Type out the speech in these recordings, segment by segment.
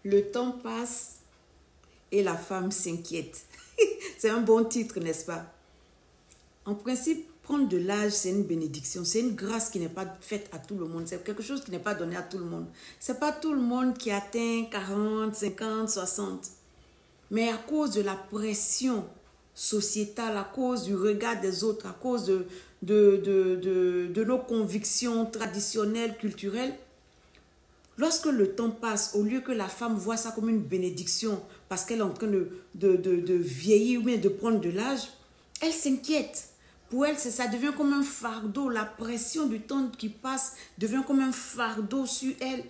Le temps passe et la femme s'inquiète. C'est un bon titre, n'est-ce pas? En principe, prendre de l'âge, c'est une bénédiction. C'est une grâce qui n'est pas faite à tout le monde. C'est quelque chose qui n'est pas donné à tout le monde. Ce n'est pas tout le monde qui atteint 40, 50, 60. Mais à cause de la pression sociétale, à cause du regard des autres, à cause de nos convictions traditionnelles, culturelles, lorsque le temps passe, au lieu que la femme voit ça comme une bénédiction parce qu'elle est en train de vieillir ou bien de prendre de l'âge, elle s'inquiète. Pour elle, ça devient comme un fardeau. La pression du temps qui passe devient comme un fardeau sur elle.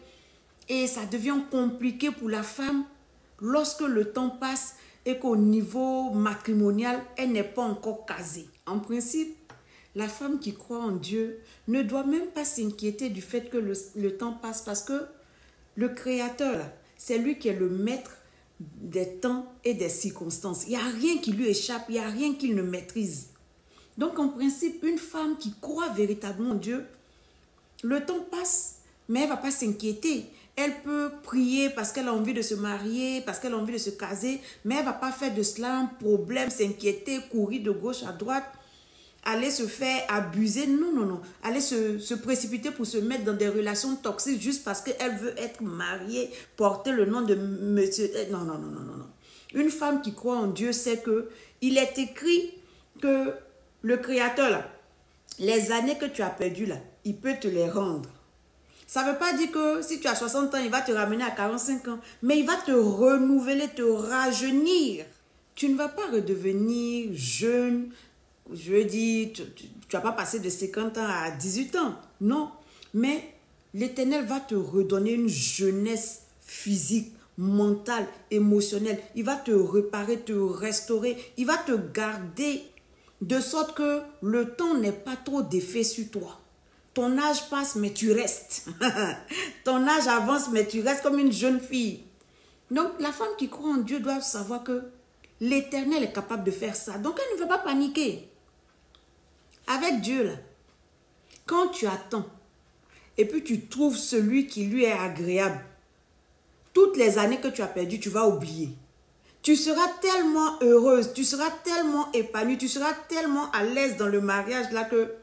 Et ça devient compliqué pour la femme lorsque le temps passe et qu'au niveau matrimonial, elle n'est pas encore casée. En principe, la femme qui croit en Dieu ne doit même pas s'inquiéter du fait que le temps passe parce que le Créateur, c'est lui qui est le maître des temps et des circonstances. Il n'y a rien qui lui échappe, il n'y a rien qu'il ne maîtrise. Donc, en principe, une femme qui croit véritablement en Dieu, le temps passe, mais elle ne va pas s'inquiéter. Elle peut prier parce qu'elle a envie de se marier, parce qu'elle a envie de se caser, mais elle ne va pas faire de cela un problème, s'inquiéter, courir de gauche à droite, aller se faire abuser. Non, non, non. Aller se précipiter pour se mettre dans des relations toxiques juste parce qu'elle veut être mariée, porter le nom de monsieur. Non, non, non, non, non, non. Une femme qui croit en Dieu sait qu'il est écrit que le Créateur, là, les années que tu as perdues, là, il peut te les rendre. Ça ne veut pas dire que si tu as 60 ans, il va te ramener à 45 ans. Mais il va te renouveler, te rajeunir. Tu ne vas pas redevenir jeune. Je veux dire, tu ne vas pas passer de 50 ans à 18 ans. Non. Mais l'Éternel va te redonner une jeunesse physique, mentale, émotionnelle. Il va te réparer, te restaurer. Il va te garder de sorte que le temps n'ait pas trop d'effet sur toi. Ton âge passe, mais tu restes. Ton âge avance, mais tu restes comme une jeune fille. Donc, la femme qui croit en Dieu doit savoir que l'Éternel est capable de faire ça. Donc, elle ne veut pas paniquer. Avec Dieu, là, quand tu attends, et puis tu trouves celui qui lui est agréable, toutes les années que tu as perdues, tu vas oublier. Tu seras tellement heureuse, tu seras tellement épanouie, tu seras tellement à l'aise dans le mariage là que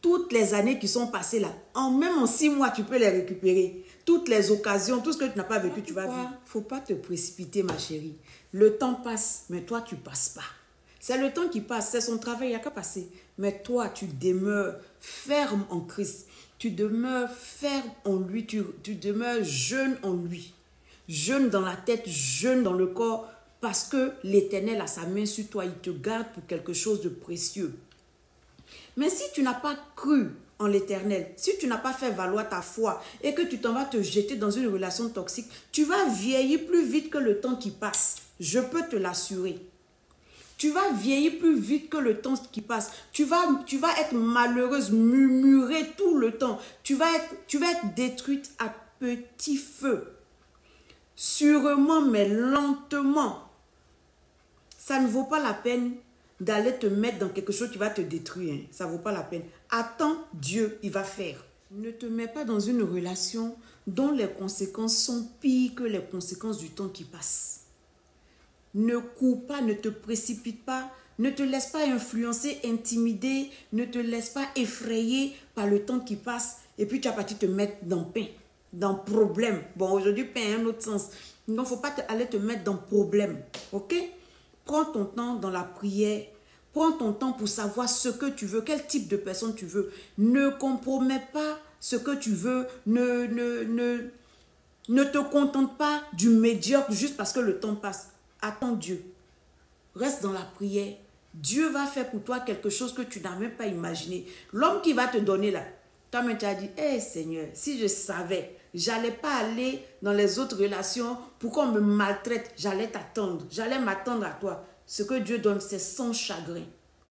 toutes les années qui sont passées là, même en 6 mois, tu peux les récupérer. Toutes les occasions, tout ce que tu n'as pas vécu, tu vas vivre. Il ne faut pas te précipiter, ma chérie. Le temps passe, mais toi, tu ne passes pas. C'est le temps qui passe, c'est son travail, il n'y a qu'à passer. Mais toi, tu demeures ferme en Christ. Tu demeures ferme en lui, tu demeures jeune en lui. Jeune dans la tête, jeune dans le corps, parce que l'Éternel a sa main sur toi, il te garde pour quelque chose de précieux. Mais si tu n'as pas cru en l'Éternel, si tu n'as pas fait valoir ta foi et que tu t'en vas te jeter dans une relation toxique, tu vas vieillir plus vite que le temps qui passe. Je peux te l'assurer. Tu vas vieillir plus vite que le temps qui passe. Tu vas être malheureuse, murmurer tout le temps. Tu vas être détruite à petit feu. Sûrement, mais lentement. Ça ne vaut pas la peine d'aller te mettre dans quelque chose qui va te détruire. Hein. Ça ne vaut pas la peine. Attends Dieu, il va faire. Ne te mets pas dans une relation dont les conséquences sont pires que les conséquences du temps qui passe. Ne cours pas, ne te précipite pas, ne te laisse pas influencer, intimider, ne te laisse pas effrayer par le temps qui passe et puis tu as parti te mettre dans pain, dans problème. Bon, aujourd'hui, pain a un autre sens. Il ne faut pas aller te mettre dans problème, ok? Prends ton temps dans la prière, prends ton temps pour savoir ce que tu veux, quel type de personne tu veux. Ne compromets pas ce que tu veux, ne te contente pas du médiocre juste parce que le temps passe. Attends Dieu. Reste dans la prière. Dieu va faire pour toi quelque chose que tu n'as même pas imaginé. L'homme qui va te donner là, toi-même tu as dit, hey Seigneur, si je savais, j'allais pas aller dans les autres relations pour qu'on me maltraite. J'allais t'attendre. J'allais m'attendre à toi. Ce que Dieu donne, c'est sans chagrin.